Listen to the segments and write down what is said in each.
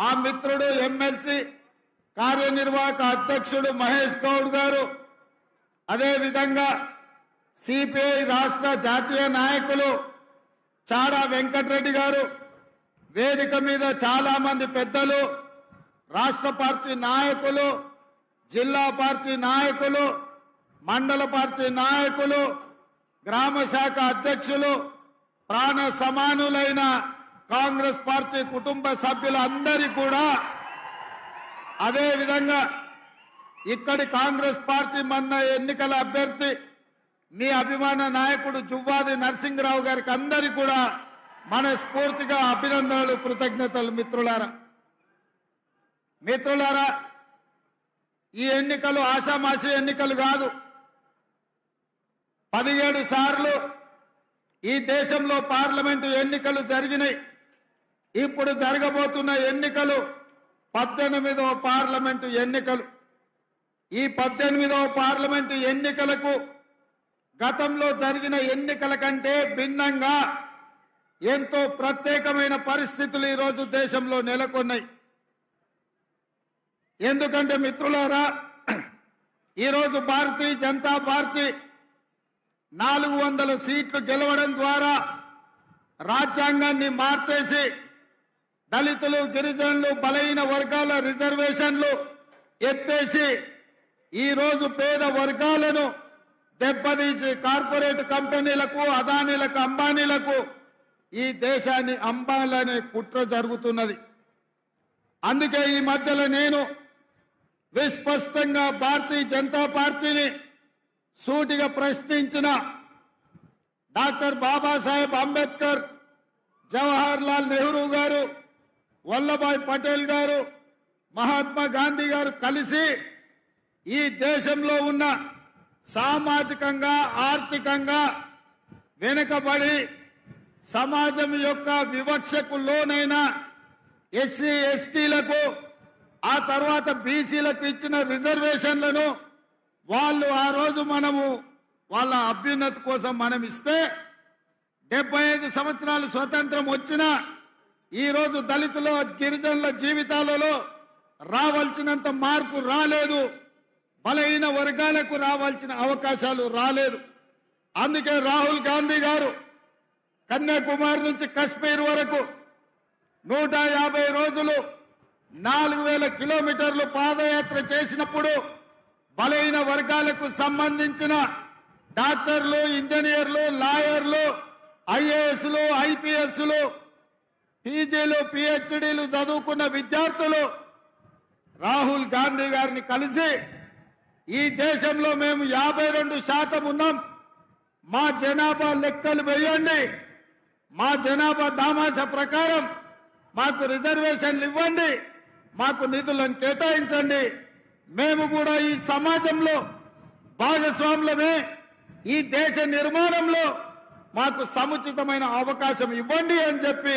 మా మిత్రుడు ఎమ్మెల్సీ కార్యనిర్వాహక అధ్యక్షుడు మహేష్ గౌడ్ గారు, అదేవిధంగా సిపిఐ రాష్ట్ర జాతీయ నాయకులు చాడా వెంకటరెడ్డి గారు, వేదిక మీద చాలా మంది పెద్దలు, రాష్ట్ర పార్టీ నాయకులు, జిల్లా పార్టీ నాయకులు, మండల పార్టీ నాయకులు, గ్రామ శాఖ అధ్యక్షులు, ప్రాణ సమానులైన కాంగ్రెస్ పార్టీ కుటుంబ సభ్యులందరి కూడా, అదేవిధంగా ఇక్కడి కాంగ్రెస్ పార్టీ మొన్న ఎన్నికల అభ్యర్థి మీ అభిమాన నాయకుడు జువ్వాది నరసింహరావు గారికి అందరికీ కూడా మనస్ఫూర్తిగా అభినందనలు, కృతజ్ఞతలు. మిత్రులారా, ఈ ఎన్నికలు ఆషామాషి ఎన్నికలు కాదు. 17 సార్లు ఈ దేశంలో పార్లమెంటు ఎన్నికలు జరిగినాయి. ఇప్పుడు జరగబోతున్న ఎన్నికలు 18వ పార్లమెంటు ఎన్నికలు. ఈ 18వ పార్లమెంటు ఎన్నికలకు గతంలో జరిగిన ఎన్నికల కంటే భిన్నంగా ఎంతో ప్రత్యేకమైన పరిస్థితులు ఈరోజు దేశంలో నెలకొన్నాయి. ఎందుకంటే మిత్రులారా, ఈరోజు భారతీయ జనతా పార్టీ 400 సీట్లు గెలవడం ద్వారా రాజ్యాంగాన్ని మార్చేసి దళితులు, గిరిజనులు, బలహీన వర్గాల రిజర్వేషన్లు ఎత్తేసి ఈరోజు పేద వర్గాలను దెబ్బతీసి కార్పొరేట్ కంపెనీలకు, అదానీలకు, అంబానీలకు ఈ దేశాన్ని అంబాలనే కుట్ర జరుగుతున్నది. అందుకే ఈ మధ్యలో నేను విస్పష్టంగా భారతీయ జనతా పార్టీని సూటిగా ప్రశ్నించిన డాక్టర్ బాబాసాహెబ్ అంబేద్కర్, జవహర్ లాల్ నెహ్రూ గారు, వల్లభాయ్ పటేల్ గారు, మహాత్మా గాంధీ గారు కలిసి ఈ దేశంలో ఉన్న సామాజికంగా, ఆర్థికంగా వెనుకబడి సమాజం యొక్క వివక్షకు లోనైన ఎస్సీ ఎస్టీలకు, ఆ తర్వాత బీసీలకు ఇచ్చిన రిజర్వేషన్లను వాళ్ళు ఆ రోజు మనము వాళ్ళ అభ్యున్నతి కోసం మనం ఇస్తే 75 సంవత్సరాలు స్వతంత్రం వచ్చినా ఈరోజు దళితుల, గిరిజనుల జీవితాలలో రావాల్సినంత మార్పు రాలేదు. బలహీన వర్గాలకు రావాల్సిన అవకాశాలు రాలేదు. అందుకే రాహుల్ గాంధీ గారు కన్యాకుమారి నుంచి కశ్మీర్ వరకు 150 రోజులు 4000 కిలోమీటర్లు పాదయాత్ర చేసినప్పుడు బలహీన వర్గాలకు సంబంధించిన డాక్టర్లు, ఇంజనీర్లు, లాయర్లు, ఐఏఎస్లు, ఐపీఎస్లు, పీజీలు, పిహెచ్డీలు చదువుకున్న విద్యార్థులు రాహుల్ గాంధీ గారిని కలిసి ఈ దేశంలో మేము 52% ఉన్నాం, మా జనాభా లెక్కలు వేయండి, మా జనాభా దామాషా ప్రకారం మాకు రిజర్వేషన్లు ఇవ్వండి, మాకు నిధులను కేటాయించండి, మేము కూడా ఈ సమాజంలో భాగస్వాములమే, ఈ దేశ నిర్మాణంలో మాకు సముచితమైన అవకాశం ఇవ్వండి అని చెప్పి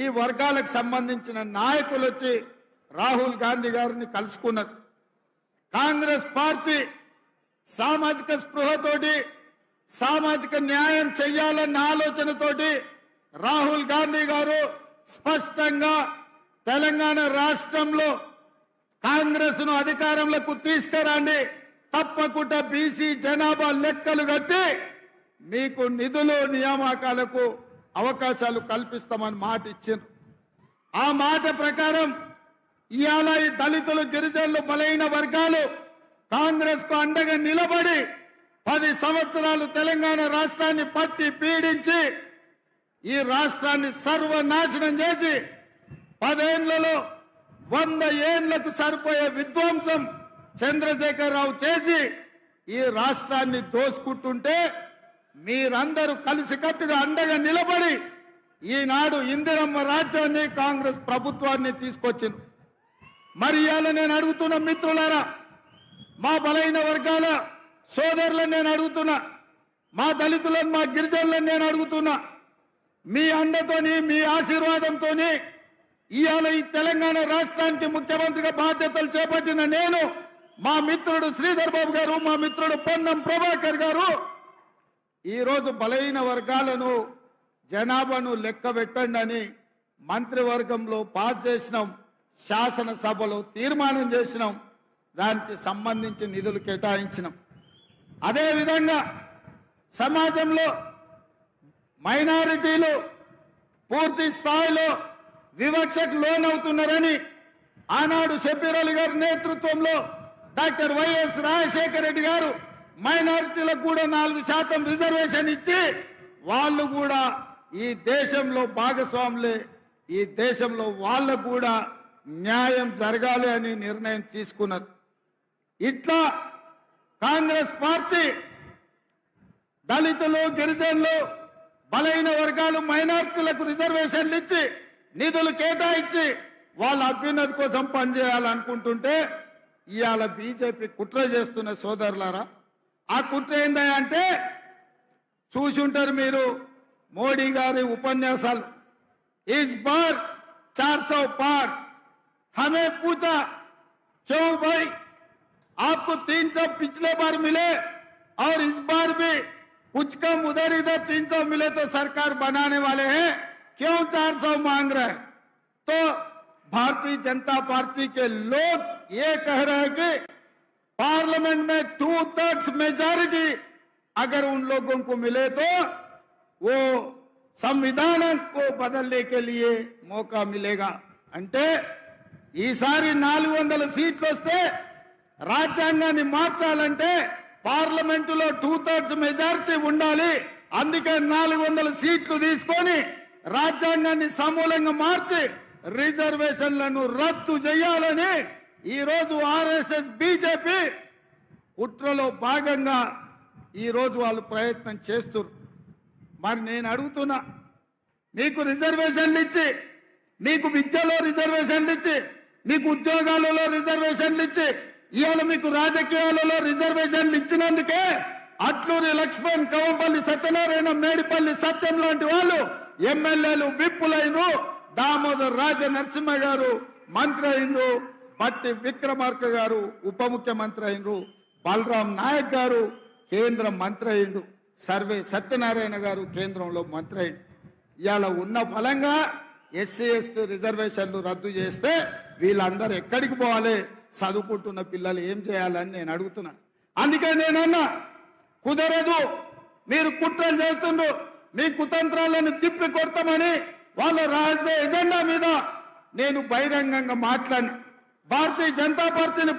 ఈ వర్గాలకు సంబంధించిన నాయకులు వచ్చి రాహుల్ గాంధీ గారిని కలుసుకున్నారు. కాంగ్రెస్ పార్టీ సామాజిక స్పృహతోటి, సామాజిక న్యాయం చెయ్యాలన్న ఆలోచనతోటి రాహుల్ గాంధీ గారు స్పష్టంగా తెలంగాణ రాష్ట్రంలో కాంగ్రెస్ ను అధికారంలోకి తీసుకురండి, తప్పకుండా బీసీ జనాభా లెక్కలు కట్టి మీకు నిధులు, నియామకాలకు అవకాశాలు కల్పిస్తామని మాట ఇచ్చారు. ఆ మాట ప్రకారం ఇవాళ ఈ దళితులు, గిరిజనులు, బలహీన వర్గాలు కాంగ్రెస్ కు అండగా నిలబడి 10 సంవత్సరాలు తెలంగాణ రాష్ట్రాన్ని పట్టి పీడించి ఈ రాష్ట్రాన్ని సర్వనాశనం చేసి 10 ఏళ్లలో 100 ఏళ్లకు సరిపోయే విధ్వంసం చంద్రశేఖరరావు చేసి ఈ రాష్ట్రాన్ని దోసుకుంటుంటే మీరందరూ కలిసికట్టుగా అండగా నిలబడి ఈనాడు ఇందిరమ్మ రాజ్యాన్ని, కాంగ్రెస్ ప్రభుత్వాన్ని తీసుకొచ్చింది. మరి ఇవాళ నేను అడుగుతున్న మిత్రులారా, మా బలహీన వర్గాల సోదరులను నేను అడుగుతున్నా, మా దళితులను, మా గిరిజనులను నేను అడుగుతున్నా, మీ అండతోని, మీ ఆశీర్వాదంతోని ఇవాళ ఈ తెలంగాణ రాష్ట్రానికి ముఖ్యమంత్రిగా బాధ్యతలు చేపట్టిన నేను, మా మిత్రుడు శ్రీధర్ బాబు గారు, మా మిత్రుడు పొన్నం ప్రభాకర్ గారు ఈరోజు బలహీన వర్గాలను, జనాభాను లెక్క పెట్టండి అని మంత్రివర్గంలో పాస్ చేసినాం. శాసనసభలో తీర్మానం చేసినాం, దానికి సంబంధించి నిధులు కేటాయించినాం. అదేవిధంగా సమాజంలో మైనారిటీలు పూర్తి స్థాయిలో వివక్షకు లోనవుతున్నారని ఆనాడు షబ్బీర్ అలీ గారి నేతృత్వంలో డాక్టర్ వైఎస్ రాజశేఖర రెడ్డి గారు మైనారిటీలకు కూడా 4% రిజర్వేషన్ ఇచ్చి వాళ్ళు కూడా ఈ దేశంలో భాగస్వాములే, ఈ దేశంలో వాళ్ళకు కూడా న్యాయం జరగాలి అని నిర్ణయం తీసుకున్నారు. ఇట్లా కాంగ్రెస్ పార్టీ దళితులు, గిరిజనులు, బలైన వర్గాలు, మైనారిటీలకు రిజర్వేషన్లు ఇచ్చి నిధులు కేటాయించి వాళ్ళ అభ్యున్నతి కోసం పనిచేయాలనుకుంటుంటే ఇవాళ బీజేపీ కుట్ర చేస్తున్న సోదరులారా. ఆ కుట్ర ఏంటంటే చూసి ఉంటారు మీరు మోడీ గారి ఉపన్యాసాలు. इस बार 400 पार, हमें पूछा क्यों भाई आपको 300 पिछले बार मिले और इस बार भी कुछ कम उधर इधर 300 मिले तो सरकार बनाने वाले हैं, क्यों 400 मांग रहे हैं? तो भारतीय जनता पार्टी के लोग ये कह रहे हैं कि पार्लियामेंट में 2/3 मेजॉरिटी अगर उन लोगों को मिले तो वो संविधान को बदलने के लिए मौका मिलेगा. అంటే ఈసారి 400 సీట్లు వస్తే రాజ్యాంగాన్ని మార్చాలంటే పార్లమెంటులో 2/3 మెజారిటీ ఉండాలి. అందుకే 400 సీట్లు తీసుకొని రాజ్యాంగాన్ని సమూలంగా మార్చి రిజర్వేషన్లను రద్దు చేయాలని ఈరోజు ఆర్ఎస్ఎస్ బీజేపీ కుట్రలో భాగంగా ఈరోజు వాళ్ళు ప్రయత్నం చేస్తున్నారు. మరి నేను అడుగుతున్నా, మీకు రిజర్వేషన్లు ఇచ్చి, మీకు విద్యలో రిజర్వేషన్లు ఇచ్చి, మీకు ఉద్యోగాలలో రిజర్వేషన్లు ఇచ్చి, ఇవాళ మీకు రాజకీయాలలో రిజర్వేషన్లు ఇచ్చినందుకే అట్లూరి లక్ష్మణ్, కవంపల్లి సత్యనారాయణ, మేడిపల్లి సత్యం లాంటి వాళ్ళు ఎమ్మెల్యేలు, విప్పులైనరు, దామోదర్ రాజ నరసింహ గారు మంత్రి అయినరు, బట్టి విక్రమార్క గారు ఉప ముఖ్యమంత్రి అయినరు, బలరాం నాయక్ గారు కేంద్ర మంత్రి అయిండు, సర్వే సత్యనారాయణ గారు కేంద్రంలో మంత్రి అయిండు. ఇవాళ ఉన్న ఫలంగా ఎస్సీ ఎస్టీ రిజర్వేషన్లు రద్దు చేస్తే వీళ్ళందరూ ఎక్కడికి పోవాలి? చదువుకుంటున్న పిల్లలు ఏం చేయాలని నేను అడుగుతున్నా. అందుకే నేనన్నా కుదరదు, మీరు కుట్రలు చేస్తుండ్రు, మీ కుతంత్రాలను తిప్పి కొడతామని వాళ్ళ రహస్య ఎజెండా మీద నేను బహిరంగంగా మాట్లాడిన. భారతీయ జనతా పార్టీని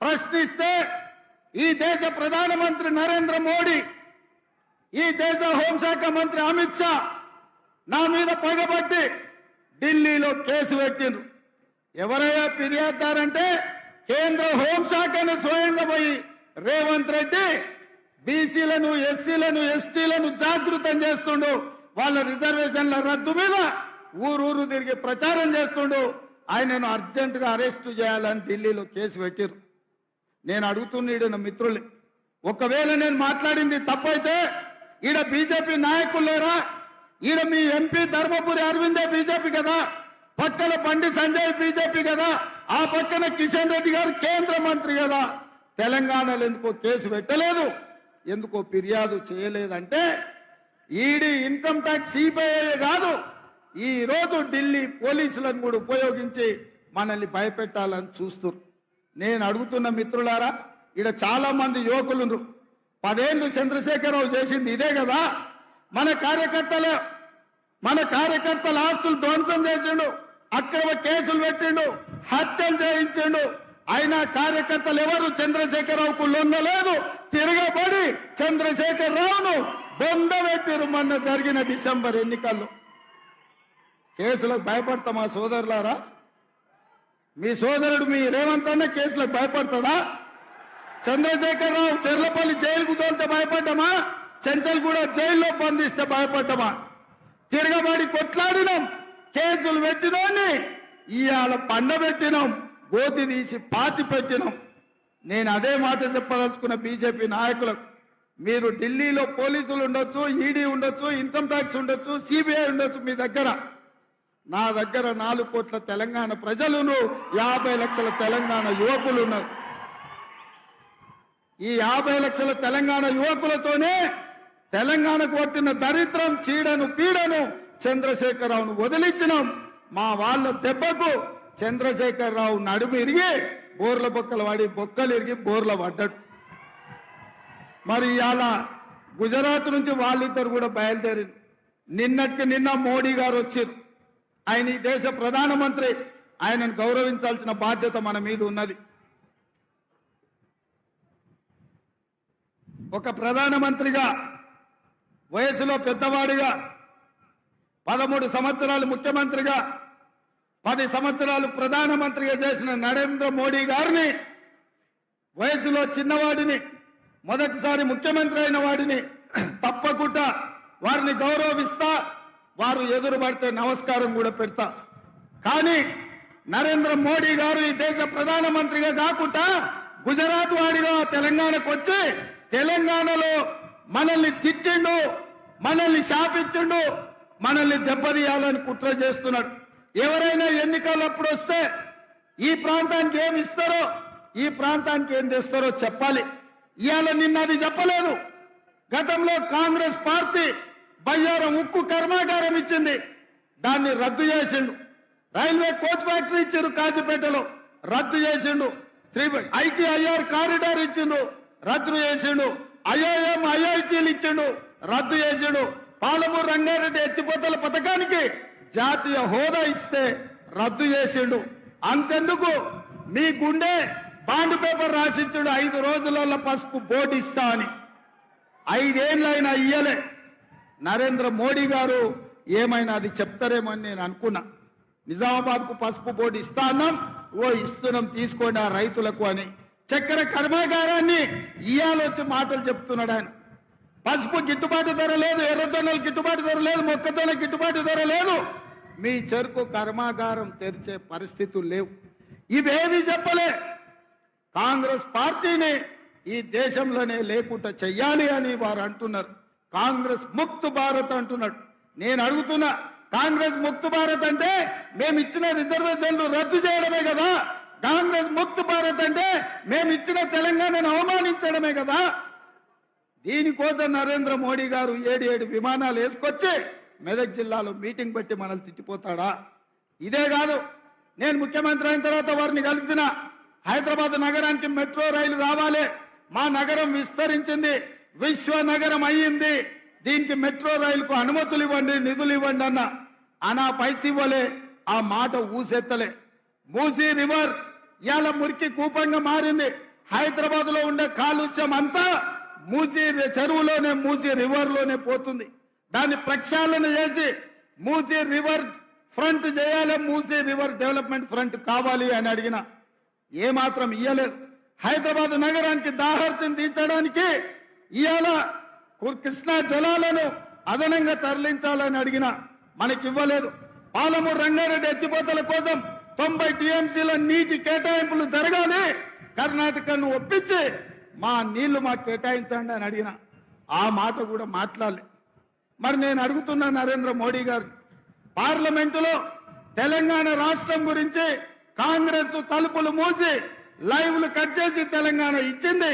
ప్రశ్నిస్తే ఈ దేశ ప్రధానమంత్రి నరేంద్ర మోడీ, ఈ దేశ హోంశాఖ మంత్రి అమిత్ షా నా మీద పగబట్టి ఢిల్లీలో కేసు పెట్టిండ్రు. ఎవరయ్యా ఫిర్యాదుదారంటే కేంద్ర హోంశాఖను స్వయంగా పోయి రేవంత్ రెడ్డి బీసీలను, ఎస్సీలను, ఎస్టీలను జాగృతం చేస్తుండు, వాళ్ళ రిజర్వేషన్ల రద్దు మీద ఊరూరు తిరిగి ప్రచారం చేస్తుండు. ఆయనను అర్జెంటుగా అరెస్టు చేయాలని ఢిల్లీలో కేసు పెట్టిరు. నేను అడుగుతున్నాడు నా మిత్రులు, ఒకవేళ నేను మాట్లాడింది తప్పైతే ఈడ బీజేపీ నాయకులు లేరా? ఈడ మీ ఎంపీ ధర్మపురి అరవిందే బీజేపీ కదా, పక్కన బండి సంజయ్ బీజేపీ కదా, ఆ పక్కన కిషన్ రెడ్డి గారు కేంద్ర మంత్రి కదా. తెలంగాణలో ఎందుకో కేసు పెట్టలేదు, ఎందుకో ఫిర్యాదు చేయలేదంటే ఈడీ, ఇన్కమ్ ట్యాక్స్, సిబిఐ కాదు, ఈ రోజు ఢిల్లీ పోలీసులను కూడా ఉపయోగించి మనల్ని భయపెట్టాలని చూస్తున్నారు. నేను అడుగుతున్న మిత్రులారా, ఇక్కడ చాలా మంది యువకులు 10 ఏళ్ళు చంద్రశేఖరరావు చేసింది ఇదే కదా. మన కార్యకర్తల ఆస్తులు ధ్వంసం చేసిండు, అక్రమ కేసులు పెట్టిండు, హత్యలు చేయించిండు. అయినా కార్యకర్తలు ఎవరు చంద్రశేఖరరావుకు లొంగలేదు, తిరగబడి చంద్రశేఖరరావును బొందబెట్టిరు. మొన్న జరిగిన డిసెంబర్ ఎన్నికల్లో కేసులకు భయపడతామా సోదరులారా? మీ సోదరుడు మీ రేవంత్ అన్న కేసులకు భయపడతాడా? చంద్రశేఖరరావు చెర్లపల్లి జైలుకు తోలితే భయపడ్డామా? చెంచల్గూడ జైల్లో బంధిస్తే భయపడ్డామా? తిరగబడి కొట్లాడినాం, కేసులు పెట్టినోని ఇవాళ పండబెట్టినాం, గోతి తీసి పాతి పెట్టినాం. నేను అదే మాట చెప్పదలుచుకున్న బీజేపీ నాయకులకు, మీరు ఢిల్లీలో పోలీసులు ఉండొచ్చు, ఈడీ ఉండొచ్చు, ఇన్కమ్ ట్యాక్స్ ఉండొచ్చు, సిబిఐ ఉండొచ్చు, మీ దగ్గర, నా దగ్గర 4 కోట్ల తెలంగాణ ప్రజలను, 50 లక్షల తెలంగాణ యువకులు ఉన్నారు. ఈ 50 లక్షల తెలంగాణ యువకులతోనే తెలంగాణకు వచ్చిన దరిద్రం, చీడను, పీడను చంద్రశేఖరరావును వదిలించినాం. మా వాళ్ళ దెబ్బకు చంద్రశేఖరరావు నడుము ఇరిగి బోర్ల బొక్కలు వాడి బొక్కలు ఇరిగి బోర్ల పడ్డాడు. మరి ఇవాళ గుజరాత్ నుంచి వాళ్ళిద్దరు కూడా బయలుదేరి నిన్నటికి నిన్న మోడీ గారు వచ్చారు. ఆయన ఈ దేశ ప్రధానమంత్రి, ఆయనను గౌరవించాల్సిన బాధ్యత మన మీద ఉన్నది. ఒక ప్రధానమంత్రిగా వయసులో పెద్దవాడిగా 13 సంవత్సరాలు ముఖ్యమంత్రిగా 10 సంవత్సరాలు ప్రధానమంత్రిగా చేసిన నరేంద్ర మోడీ గారిని, వయసులో చిన్నవాడిని, మొదటిసారి ముఖ్యమంత్రి అయిన వాడిని తప్పకుండా వారిని గౌరవిస్తా, వారు ఎదురు పడితే నమస్కారం కూడా పెడతా. కానీ నరేంద్ర మోడీ గారు ఈ దేశ ప్రధానమంత్రిగా కాకుండా గుజరాత్ వాడిగా తెలంగాణకు వచ్చి తెలంగాణలో మనల్ని తిట్టిండు, మనల్ని శాపించిండు, మనల్ని దెబ్బతీయాలని కుట్ర చేస్తున్నాడు. ఎవరైనా ఎన్నికలప్పుడు వస్తే ఈ ప్రాంతానికి ఏమి ఇస్తారో, ఈ ప్రాంతానికి ఏం తెస్తారో చెప్పాలి. ఇవాళ నిన్న అది చెప్పలేదు. గతంలో కాంగ్రెస్ పార్టీ బయ్యారం ఉక్కు కర్మాగారం ఇచ్చింది, దాన్ని రద్దు చేసిండు. రైల్వే కోచ్ ఫ్యాక్టరీ ఇచ్చిండు కాజీపేటలో, రద్దు చేసిండు. ITIR కారిడార్ ఇచ్చిండు, రద్దు చేసిండు. IIM IITలు ఇచ్చిండు, రద్దు చేసిండు. పాలమూరు రంగారెడ్డి ఎత్తిపోతల పథకానికి జాతీయ హోదా ఇస్తే రద్దు చేసిండు. అంతెందుకు మీ గుండె బాండ్ పేపర్ రాసిచ్చాడు, 5 రోజులలో పసుపు బోర్డు ఇస్తా అని. 5 ఏళ్ళైనా ఇయ్యలే. నరేంద్ర మోడీ గారు ఏమైనా అది చెప్తారేమో అని నేను అనుకున్నా. నిజామాబాద్కు పసుపు బోర్డు ఇస్తా అన్నాం, ఇస్తున్నాం తీసుకోండి ఆ రైతులకు అని. చక్కెర కర్మాగారాన్ని ఇయ్యాలొచ్చి మాటలు చెప్తున్నాడు ఆయన. పసుపు గిట్టుబాటు ధర లేదు, ఎర్రజొన్నలు గిట్టుబాటు ధర లేదు, మొక్కజొన్న గిట్టుబాటు ధర లేదు. మీ చెరుకు కర్మాగారం తెరిచే పరిస్థితులు లేవు. ఇవేవి చెప్పలే. కాంగ్రెస్ పార్టీని ఈ దేశంలోనే లేకుండా చెయ్యాలి అని వారు అంటున్నారు. కాంగ్రెస్ ముక్త్ భారత్ అంటున్నాడు. నేను అడుగుతున్నా, కాంగ్రెస్ ముక్త్ భారత్ అంటే మేము ఇచ్చిన రిజర్వేషన్లు రద్దు చేయడమే కదా? కాంగ్రెస్ ముక్త్ భారత్ అంటే మేము ఇచ్చిన తెలంగాణను అవమానించడమే కదా? దీనికోసం నరేంద్ర మోడీ గారు 7 విమానాలు వేసుకొచ్చి మెదక్ జిల్లాలో మీటింగ్ పెట్టి మనల్ని తిట్టిపోతాడా? ఇదే కాదు, నేను ముఖ్యమంత్రి అయిన తర్వాత వారిని కలిసిన. హైదరాబాద్ నగరానికి మెట్రో రైలు కావాలి, మా నగరం విస్తరించింది, విశ్వ నగరం అయ్యింది, దీనికి మెట్రో రైలుకు అనుమతులు ఇవ్వండి, నిధులు ఇవ్వండి అన్న పైసి ఇవ్వలే, ఆ మాట ఊసెత్తలే. మూసీ రివర్ ఇవాళ మురికి కూపంగా మారింది. హైదరాబాద్ లో ఉండే కాలుష్యం అంతా మూసీ చెరువులోనే, మూసీ రివర్ లోనే పోతుంది. దాన్ని ప్రక్షాళన చేసి మూసీ రివర్ ఫ్రంట్ చేయాలి, మూసీ రివర్ డెవలప్మెంట్ ఫ్రంట్ కావాలి అని అడిగిన. ఏమాత్రం ఇయ్యలేదు. హైదరాబాద్ నగరానికి దాహర్తిని తీర్చడానికి ఇవాళ కృష్ణా జలాలను అదనంగా తరలించాలని అడిగిన, మనకివ్వలేదు. పాలమూరు రంగారెడ్డి ఎత్తిపోతల కోసం 90 TMCల నీటి కేటాయింపులు జరగాలి, కర్ణాటకను ఒప్పించి మా నీళ్లు మాకు కేటాయించండి అని అడిగిన. ఆ మాట కూడా మాట్లాడలే. మరి నేను అడుగుతున్నా నరేంద్ర మోడీ గారు, పార్లమెంటులో తెలంగాణ రాష్ట్రం గురించి కాంగ్రెస్ తలుపులు మూసి లైవ్లు కట్ చేసి తెలంగాణ ఇచ్చింది,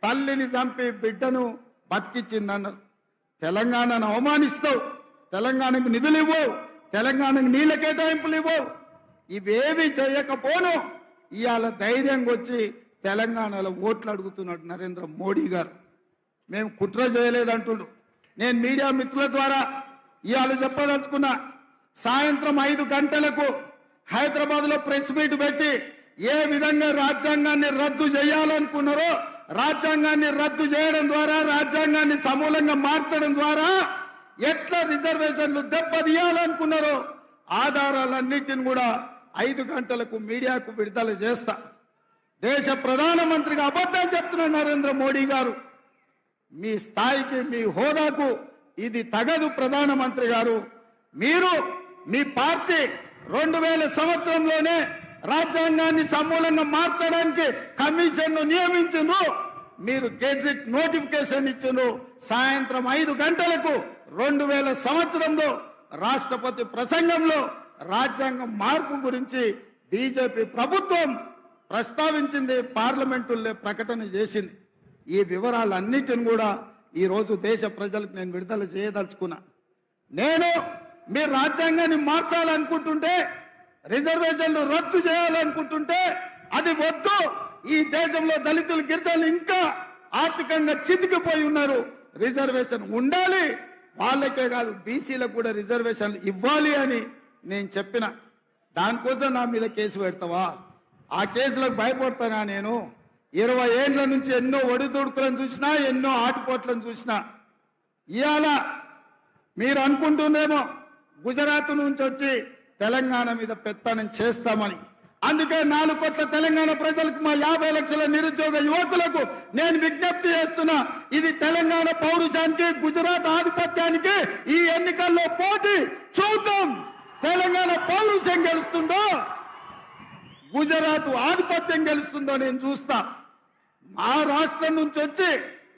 తల్లిని చంపి బిడ్డను బతికిచ్చింది అన్నారు. తెలంగాణను అవమానిస్తావు, తెలంగాణకు నిధులు ఇవ్వవు, తెలంగాణకు నీళ్ళ కేటాయింపులు ఇవ్వవు. ఇవేవి చేయకపోను ఇవాళ ధైర్యంగా వచ్చి తెలంగాణలో ఓట్లు అడుగుతున్నాడు నరేంద్ర మోడీ గారు. మేము కుట్ర చేయలేదంటుండు. నేను మీడియా మిత్రుల ద్వారా ఇవాళ చెప్పదలుచుకున్నా, సాయంత్రం 5 గంటలకు హైదరాబాద్లో ప్రెస్ మీట్ పెట్టి ఏ విధంగా రాజ్యాంగాన్ని రద్దు చేయాలనుకున్నారో, రాజ్యాంగాన్ని రద్దు చేయడం ద్వారా, రాజ్యాంగాన్ని సమూలంగా మార్చడం ద్వారా ఎట్లా రిజర్వేషన్లు దెబ్బతీయాలనుకున్నారో ఆధారాలన్నిటిని కూడా 5 గంటలకు మీడియాకు విడుదల చేస్తా. దేశ ప్రధానమంత్రిగా అబద్ధాలు చెప్తున్నారు నరేంద్ర మోడీ గారు. మీ స్థాయికి, మీ హోదాకు ఇది తగదు. ప్రధానమంత్రి గారు, మీరు మీ పార్టీ 2000 సంవత్సరంలోనే రాజ్యాంగాన్ని సమూలంగా మార్చడానికి కమిషన్ను నియమించిండ్రు, మీరు గెజిట్ నోటిఫికేషన్ ఇచ్చిండ్రు. సాయంత్రం 5 గంటలకు 2000 సంవత్సరంలో రాష్ట్రపతి ప్రసంగంలో రాజ్యాంగం మార్పు గురించి బీజేపీ ప్రభుత్వం ప్రస్తావించింది, పార్లమెంటులో ప్రకటన చేసింది. ఈ వివరాలన్నిటిని కూడా ఈరోజు దేశ ప్రజలకు నేను విడుదల చేయదలుచుకున్నా. నేను మీరు రాజ్యాంగాన్ని మార్చాలనుకుంటుంటే రిజర్వేషన్లు రద్దు చేయాలనుకుంటుంటే అది వద్దు. ఈ దేశంలో దళితులు గిరిజనులు ఇంకా ఆర్థికంగా చితికిపోయి ఉన్నారు. రిజర్వేషన్ ఉండాలి, వాళ్ళకే కాదు బీసీలకు కూడా రిజర్వేషన్లు ఇవ్వాలి అని నేను చెప్పిన. దానికోసం నా మీద కేసు పెడతావా? ఆ కేసులకు భయపడతానా? నేను 20 ఏళ్ల నుంచి ఎన్నో ఒడిదుడుకులను చూసినా, ఎన్నో ఆటుపోట్లను చూసినా. ఇవాళ మీరు అనుకుంటుందేమో గుజరాత్ నుంచి వచ్చి తెలంగాణ మీద పెత్తనం చేస్తామని. అందుకే 4 కోట్ల తెలంగాణ ప్రజలకు, మా 50 లక్షల నిరుద్యోగ యువకులకు నేను విజ్ఞప్తి చేస్తున్నా. ఇది తెలంగాణ పౌరుషానికి, గుజరాత్ ఆధిపత్యానికి ఈ ఎన్నికల్లో పోటీ. చూద్దాం తెలంగాణ పౌరుషం గెలుస్తుందో, గుజరాత్ ఆధిపత్యం గెలుస్తుందో నేను చూస్తా. మా రాష్ట్రం నుంచి వచ్చి,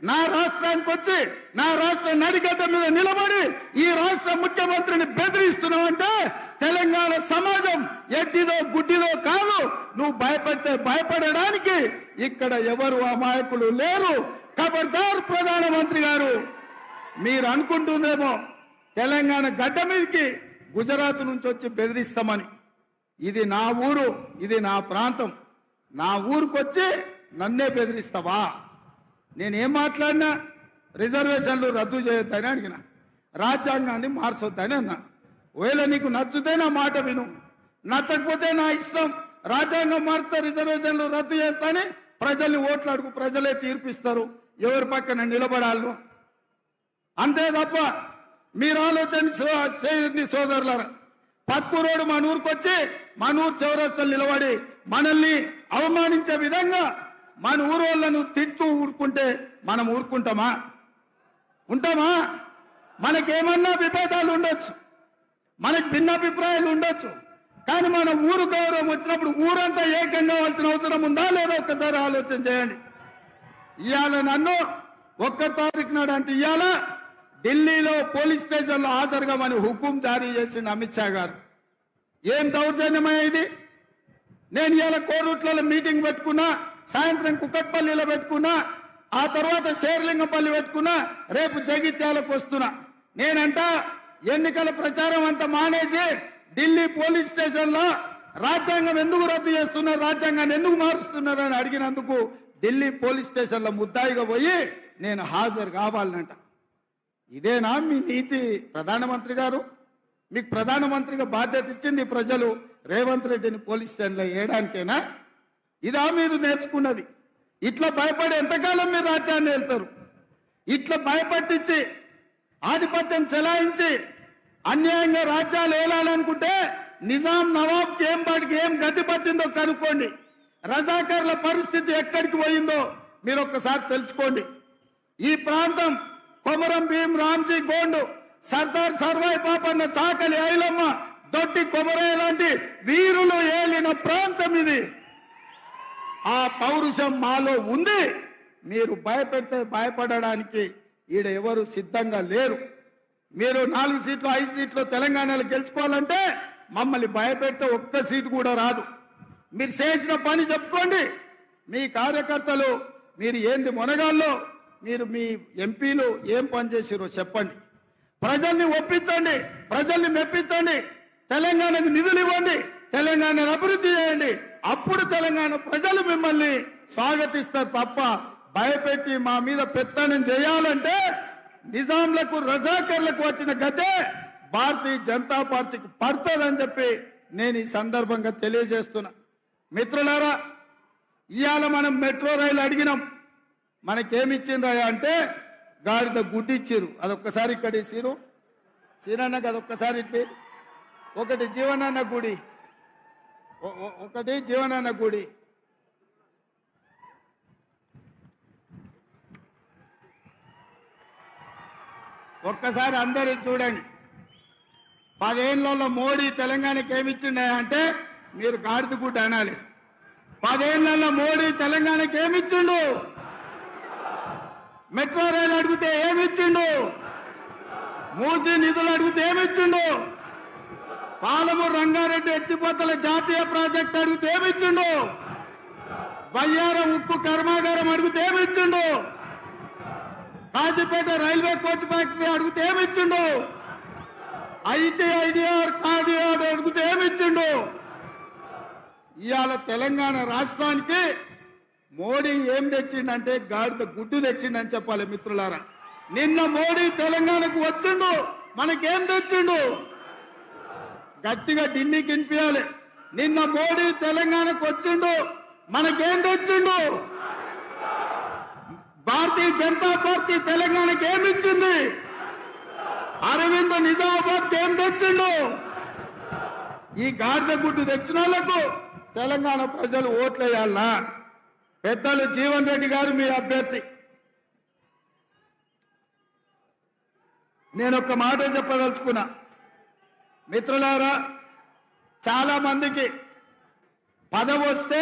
నా రాష్ట్రానికి వచ్చి, నా రాష్ట్ర నడిగడ్డ మీద నిలబడి ఈ రాష్ట్ర ముఖ్యమంత్రిని బెదిరిస్తున్నావంటే తెలంగాణ సమాజం ఎడ్డిదో గుడ్డిదో కాదు. నువ్వు భయపడితే భయపడడానికి ఇక్కడ ఎవరు అమాయకులు లేరు. ఖబర్దార్ ప్రధానమంత్రి గారు, మీరు అనుకుంటుందేమో తెలంగాణ గడ్డ మీదకి గుజరాత్ నుంచి వచ్చి బెదిరిస్తామని. ఇది నా ఊరు, ఇది నా ప్రాంతం. నా ఊరుకొచ్చి నన్నే బెదిరిస్తావా? నేనేం మాట్లాడినా రిజర్వేషన్లు రద్దు చేయొద్దని అడిగిన, రాజ్యాంగాన్ని మార్చొద్దని అన్నా. ఒకవేళ నీకు నచ్చితే నా మాట విను, నచ్చకపోతే నా ఇష్టం. రాజ్యాంగం మారితే రిజర్వేషన్లు రద్దు చేస్తానే ప్రజల్ని ఓట్లు అడుగు, ప్రజలే తీర్పిస్తారు ఎవరి పక్కన నిలబడాలను. అంతే తప్ప మీరు ఆలోచన చేయండి సోదరులారా. పక్కూరోడు మన ఊరికొచ్చి మన ఊరు చౌరస్తలు నిలబడి మనల్ని అవమానించే విధంగా మన ఊరు వాళ్ళను తిట్టు ఊరుకుంటే మనం ఊరుకుంటామా? ఉంటామా? మనకేమన్నా విభేదాలు ఉండొచ్చు, మనకు భిన్నాభిప్రాయాలు ఉండొచ్చు, కానీ మన ఊరు గౌరవం వచ్చినప్పుడు ఊరంతా ఏకంగా కావాల్సిన అవసరం ఉందా లేదా ఒక్కసారి ఆలోచన చేయండి. ఇవాళ నన్ను 1 తారీఖు నాడు అంటే ఇవాళ ఢిల్లీలో పోలీస్ స్టేషన్లో హాజరుగామని హుకుం జారీ చేసిండు అమిత్ షా గారు. ఏం దౌర్జన్యమయ్యా ఇది? నేను ఇవాళ కోరుట్లలో మీటింగ్ పెట్టుకున్నా, సాయంత్రం కుక్కట్పల్లిలో పెట్టుకున్నా, ఆ తర్వాత శేర్లింగపల్లి పెట్టుకున్నా, రేపు జగిత్యాలకు వస్తున్నా. నేనంట ఎన్నికల ప్రచారం అంతా మానేసి ఢిల్లీ పోలీస్ స్టేషన్లో రాజ్యాంగం ఎందుకు రద్దు చేస్తున్నారు, రాజ్యాంగాన్ని ఎందుకు మారుస్తున్నారు అని అడిగినందుకు ఢిల్లీ పోలీస్ స్టేషన్లో ముద్దాయిగా పోయి నేను హాజరు కావాలనంట. ఇదేనా మీ నీతి ప్రధానమంత్రి గారు? మీకు ప్రధానమంత్రిగా బాధ్యత ఇచ్చింది ప్రజలు రేవంత్ రెడ్డిని పోలీస్ స్టేషన్లో వేయడానికేనా? ఇదా మీరు నేర్చుకున్నది? ఇట్లా భయపడి ఎంతకాలం మీరు రాజ్యాన్ని వెళ్తారు? ఇట్లా భయపట్టించి ఆధిపత్యం చెలాయించి అన్యాయంగా రాజ్యాలు ఏలాలనుకుంటే నిజాం నవాబ్కి ఏం గతి పట్టిందో కనుక్కోండి. రజాకర్ల పరిస్థితి ఎక్కడికి పోయిందో మీరు ఒక్కసారి తెలుసుకోండి. ఈ ప్రాంతం కొమరం భీం రామ్జీ గోండు, సర్దార్ సర్వాయి పాపన్న, చాకలి ఐలమ్మ, దొడ్డి కొమరయ్య లాంటి వీరులు ఏలిన ప్రాంతం ఇది. ఆ పౌరుషం మాలో ఉంది. మీరు భయపెడితే భయపడడానికి ఈడ ఎవరు సిద్ధంగా లేరు. మీరు 4 సీట్లు 5 సీట్లు తెలంగాణలో గెలుచుకోవాలంటే మమ్మల్ని భయపెడితే ఒక్క సీటు కూడా రాదు. మీరు చేసిన పని చెప్పుకోండి. మీ కార్యకర్తలు మీరు ఏంది మొనగాల్లో, మీరు మీ ఎంపీలు ఏం పని చేసిరో చెప్పండి. ప్రజల్ని ఒప్పించండి, ప్రజల్ని మెప్పించండి, తెలంగాణకు నిధులు ఇవ్వండి, తెలంగాణను అభివృద్ధి చేయండి. అప్పుడు తెలంగాణ ప్రజలు మిమ్మల్ని స్వాగతిస్తారు తప్ప భయపెట్టి మా మీద పెత్తనం చేయాలంటే నిజాంలకు రజాకర్లకు వచ్చిన గతే భారతీయ జనతా పార్టీకి పడుతుందని చెప్పి నేను ఈ సందర్భంగా తెలియజేస్తున్నా. మిత్రులారా, ఇవాళ మనం మెట్రో రైలు అడిగినాం, మనకేమిచ్చిండ్రా అంటే గాడిద గుడ్డి ఇచ్చిరు. అదొక్కసారి ఇక్కడ ఇచ్చిరు. సీనన్నకు అదొక్కసారి ఇట్లి, ఒకటి జీవనాన్న గుడి, ఒకటి జీవనాన్న గుడి. ఒక్కసారి అందరూ చూడండి. 10 ఏళ్లలో మోడీ తెలంగాణకి ఏమిచ్చిండే అంటే మీరు గాడిద గుడ్డ అనాలి. 10 ఏళ్లలో మోడీ తెలంగాణకి ఏమిచ్చిండు? మెట్రో రైలు అడిగితే ఏమిచ్చిండు? మూసీ నిధులు అడిగితే ఏమిచ్చిండు? పాలమూరు రంగారెడ్డి ఎత్తిపోతల జాతీయ ప్రాజెక్ట్ అడిగితే ఏమిచ్చిండు? బయ్యారం ఉక్కు కర్మాగారం అడిగితే ఏమిచ్చిండు? కాజీపేట రైల్వే కోచ్ ఫ్యాక్టరీ అడిగితే ఏమిచ్చిండు? ఐటీ ఐడిఆర్ కార్డిఆర్ అడిగితే ఏమిచ్చిండు? ఇవాళ తెలంగాణ రాష్ట్రానికి మోడీ ఏం తెచ్చిండంటే గాడిద గుడ్డు తెచ్చిండని చెప్పాలి మిత్రులారా. నిన్న మోడీ తెలంగాణకు వచ్చిండు, మనకేం తెచ్చిండు? గట్టిగా ఢిల్లీకి వినిపించాలి. నిన్న మోడీ తెలంగాణకు వచ్చిండు, మనకేం తెచ్చిండు? భారతీయ జనతా పార్టీ తెలంగాణకి ఏమి ఇచ్చింది? అరవింద్ నిజామాబాద్కి ఏం తెచ్చిండు? ఈ గాడిద గుడ్డు తెచ్చిన వాళ్ళకు తెలంగాణ ప్రజలు ఓట్లేయాలనా? పెద్దలు జీవన్ రెడ్డి గారు మీ అభ్యర్థి. నేను ఒక మాట చెప్పదలుచుకున్నా మిత్రులారా. చాలా మందికి పదవి వస్తే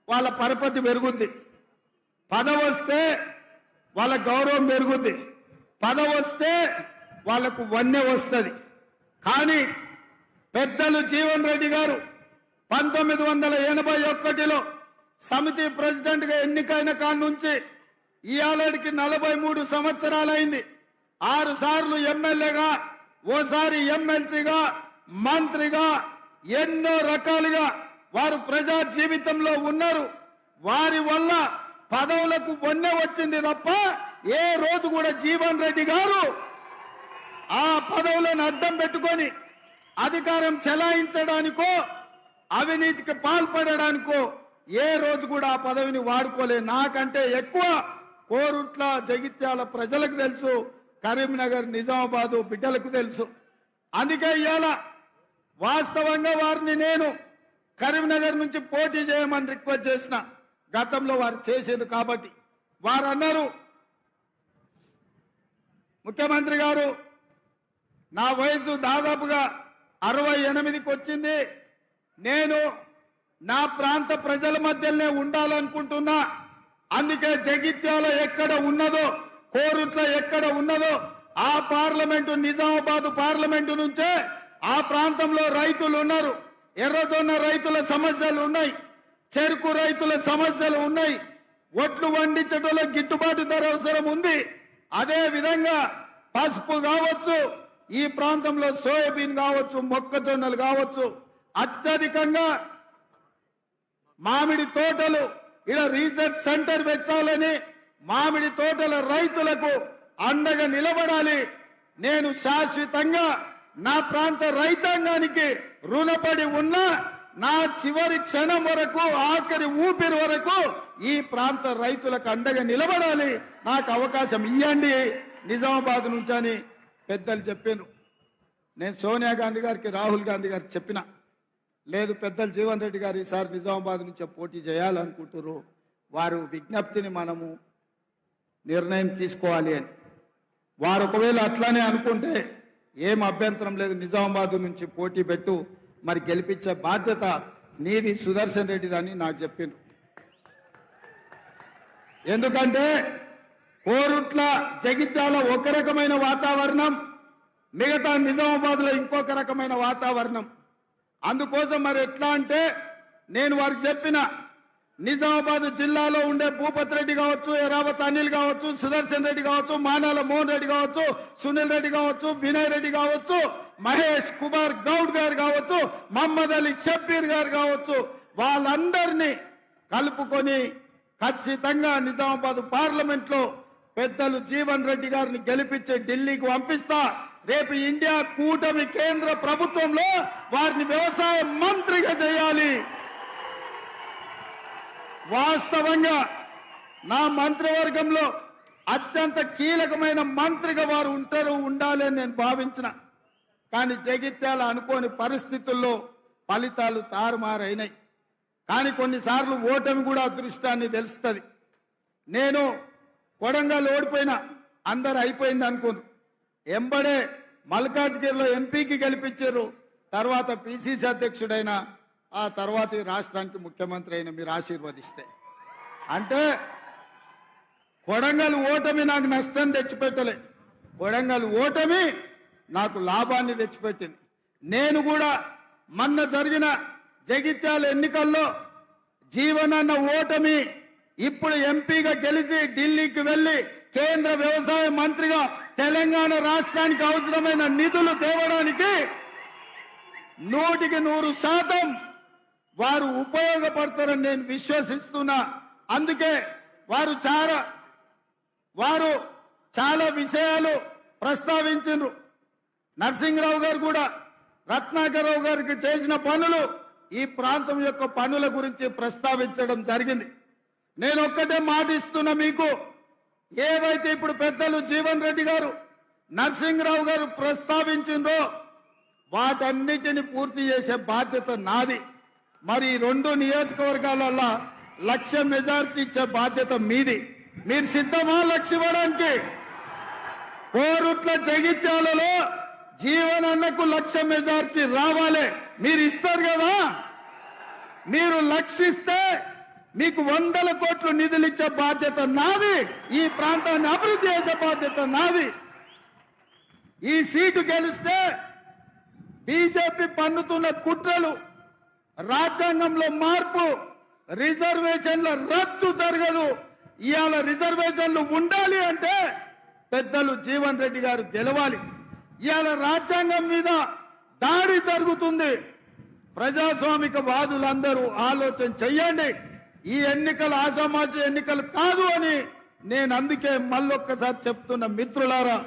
వాళ్ళ పరపతి పెరుగుద్ది, పదవి వస్తే వాళ్ళ గౌరవం పెరుగుద్ది, పదవి వస్తే వాళ్ళకు వన్నె వస్తుంది. కానీ పెద్దలు జీవన్ రెడ్డి గారు 1981లో సమితి ప్రెసిడెంట్ గా ఎన్నికైన కాడి నుంచి ఇవాళకి 43 సంవత్సరాలైంది. 6 సార్లు ఎమ్మెల్యేగా, ఓసారి ఎమ్మెల్సీగా, మంత్రిగా ఎన్నో రకాలుగా వారు ప్రజా జీవితంలో ఉన్నారు. వారి వల్ల పదవులకు వన్నె వచ్చింది తప్ప ఏ రోజు కూడా జీవన్ రెడ్డి గారు ఆ పదవులను అడ్డం పెట్టుకొని అధికారం చెలాయించడానికో అవినీతికి పాల్పడడానికో ఏ రోజు కూడా ఆ పదవిని వాడుకోలే. నాకంటే ఎక్కువ కోరుట్ల జగిత్యాల ప్రజలకు తెలుసు, కరీంనగర్ నిజామాబాదు బిడ్డలకు తెలుసు. అందుకే ఇవాళ వాస్తవంగా వారిని నేను కరీంనగర్ నుంచి పోటీ చేయమని రిక్వెస్ట్ చేసిన. గతంలో వారు చేశారు కాబట్టి వారు అన్నారు, ముఖ్యమంత్రి గారు నా వయసు దాదాపుగా 68కి వచ్చింది, నేను నా ప్రాంత ప్రజల మధ్యనే ఉండాలనుకుంటున్నా. అందుకే జగిత్యాల ఎక్కడ ఉన్నదో, కోరుట్ల ఎక్కడ ఉన్నదో ఆ పార్లమెంటు నిజామాబాద్ పార్లమెంటు నుంచే ఆ ప్రాంతంలో రైతులు ఉన్నారు. ఎర్రజొన్న రైతుల సమస్యలు ఉన్నాయి, చెరుకు రైతుల సమస్యలు ఉన్నాయి, ఒట్లు వండించడంలో గిట్టుబాటు ధర అవసరం ఉంది. అదే విధంగా పసుపు కావచ్చు, ఈ ప్రాంతంలో సోయాబీన్ కావచ్చు, మొక్కజొన్నలు కావచ్చు, అత్యధికంగా మామిడి తోటలు ఇలా రీసెర్చ్ సెంటర్ పెట్టాలని మామిడి తోటల రైతులకు అండగా నిలబడాలి. నేను శాశ్వతంగా నా ప్రాంత రైతాంగానికి రుణపడి ఉన్న నా చివరి క్షణం వరకు, ఆఖరి ఊపిరి వరకు ఈ ప్రాంత రైతులకు అండగా నిలబడాలి. నాకు అవకాశం ఇవ్వండి నిజామాబాద్ నుంచి అని పెద్దలు చెప్పాను. నేను సోనియా గాంధీ గారికి, రాహుల్ గాంధీ గారికి చెప్పిన, లేదు పెద్దలు జీవన్ రెడ్డి గారు ఈసారి నిజామాబాద్ నుంచి పోటీ చేయాలనుకుంటున్నారు, వారు విజ్ఞప్తిని మనము నిర్ణయం తీసుకోవాలి అని. వారు ఒకవేళ అట్లానే అనుకుంటే ఏం అభ్యంతరం లేదు, నిజామాబాద్ నుంచి పోటీ పెట్టు, మరి గెలిపించే బాధ్యత నీది సుదర్శన్ రెడ్డిదని నాకు చెప్పిండ్రు. ఎందుకంటే కోరుట్ల జగిత్యాల ఒక రకమైన వాతావరణం, మిగతా నిజామాబాద్లో ఇంకొక రకమైన వాతావరణం. అందుకోసం మరి ఎట్లా అంటే నేను వారికి చెప్పిన, నిజామాబాద్ జిల్లాలో ఉండే భూపత్ రెడ్డి కావచ్చు, ఎరావత్ అనిల్ కావచ్చు, సుదర్శన్ రెడ్డి కావచ్చు, మానాల మోహన్ రెడ్డి కావచ్చు, సునీల్ రెడ్డి కావచ్చు, వినయ్ రెడ్డి కావచ్చు, మహేష్ కుమార్ గౌడ్ గారు కావచ్చు, మహమ్మద్ అలీ షబ్బీర్ గారు కావచ్చు, వాళ్ళందరినీ కలుపుకొని ఖచ్చితంగా నిజామాబాద్ పార్లమెంట్ లో పెద్దలు జీవన్ రెడ్డి గారిని గెలిపించి ఢిల్లీకి పంపిస్తా. రేపు ఇండియా కూటమి కేంద్ర ప్రభుత్వంలో వారిని వ్యవసాయ మంత్రిగా చేయాలి. వాస్తవంగా నా మంత్రివర్గంలో అత్యంత కీలకమైన మంత్రిగా వారు ఉండాలి అని నేను భావించిన. కానీ జగిత్యాల అనుకోని పరిస్థితుల్లో ఫలితాలు తారుమారైనాయి. కానీ కొన్నిసార్లు ఓటమి కూడా అదృష్టాన్ని తెలుస్తుంది. నేను కొడంగల్ ఓడిపోయినా, అందరు అయిపోయింది అనుకోను, ఎంబడే మల్కాజ్గిరిలో ఎంపీకి గెలిపించారు, తర్వాత పిసిసి అధ్యక్షుడైన, ఆ తర్వాత ఈ రాష్ట్రానికి ముఖ్యమంత్రి అయిన మీరు ఆశీర్వదిస్తే. అంటే కొడంగల్ ఓటమి నాకు నష్టం తెచ్చిపెట్టలే, కొడంగల్ ఓటమి నాకు లాభాన్ని తెచ్చిపెట్టింది. నేను కూడా మొన్న జరిగిన జగిత్యాల ఎన్నికల్లో జీవనన్న ఓటమి ఇప్పుడు ఎంపీగా గెలిచి ఢిల్లీకి వెళ్లి కేంద్ర వ్యవసాయ మంత్రిగా తెలంగాణ రాష్ట్రానికి అవసరమైన నిధులు తేవడానికి 100% వారు ఉపయోగపడతారని నేను విశ్వసిస్తున్నా. అందుకే వారు చాలా విషయాలు ప్రస్తావించారు. నరసింహరావు గారు కూడా రత్నాకరరావు గారికి చేసిన పనులు, ఈ ప్రాంతం యొక్క పనుల గురించి ప్రస్తావించడం జరిగింది. నేను ఒక్కటే మాట ఇస్తున్నా మీకు, ఏవైతే ఇప్పుడు పెద్దలు జీవన్ రెడ్డి గారు, నరసింహరావు గారు ప్రస్తావించిందో వాటన్నిటిని పూర్తి చేసే బాధ్యత నాది. మరి 2 నియోజకవర్గాలలో 1,00,000 మెజార్టీ ఇచ్చే బాధ్యత మీది. మీరు సిద్ధమా 1,00,000 ఇవ్వడానికి? కోరుట్ల జగిత్యాలలో జీవన్ అన్నకు 1,00,000 మెజార్టీ రావాలి. మీరు ఇస్తారు కదా? మీరు 1,00,000 ఇస్తే మీకు 100 కోట్లు నిధులు ఇచ్చే బాధ్యత నాది. ఈ ప్రాంతాన్ని అభివృద్ధి చేసే బాధ్యత నాది. ఈ సీటు గెలిస్తే బీజేపీ పన్నుతున్న కుట్రలు, రాజ్యాంగంలో మార్పు, రిజర్వేషన్ల రద్దు జరగదు. ఇవాళ రిజర్వేషన్లు ఉండాలి అంటే పెద్దలు జీవన్ రెడ్డి గారు గెలవాలి. ఇవాళ రాజ్యాంగం మీద దాడి జరుగుతుంది. ప్రజాస్వామిక వాదులందరూ ఆలోచన చెయ్యండి. ఈ ఎన్నికలు ఆషామాషి ఎన్నికలు కాదు అని నేను అందుకే మళ్ళొక్కసారి చెప్తున్న మిత్రులారా,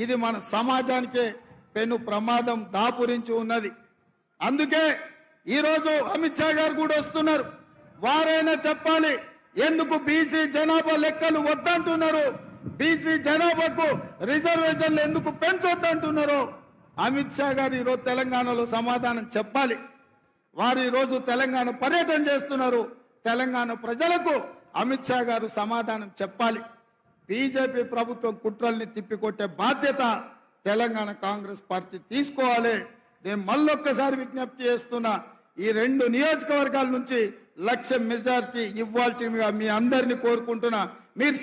ఇది మన సమాజానికే పెను ప్రమాదం దాపురించి ఉన్నది. అందుకే ఈరోజు అమిత్ షా గారు కూడా వస్తున్నారు. వారైనా చెప్పాలి ఎందుకు బీసీ జనాభా లెక్కలు వద్దంటున్నారు, బీసీ జనాభాకు రిజర్వేషన్లు ఎందుకు పెంచొద్దంటున్నారు. అమిత్ షా గారు ఈరోజు తెలంగాణలో సమాధానం చెప్పాలి. వారు ఈరోజు తెలంగాణ పర్యటన చేస్తున్నారు. తెలంగాణ ప్రజలకు అమిత్ షా గారు సమాధానం చెప్పాలి. బీజేపీ ప్రభుత్వం కుట్రల్ని తిప్పికొట్టే బాధ్యత తెలంగాణ కాంగ్రెస్ పార్టీ తీసుకోవాలి. నేను మళ్ళొక్కసారి విజ్ఞప్తి చేస్తున్నా, ఈ 2 నియోజకవర్గాల నుంచి 1,00,000 మెజార్టీ ఇవ్వాల్సిందిగా మీ అందరినీ కోరుకుంటున్నా. మీరు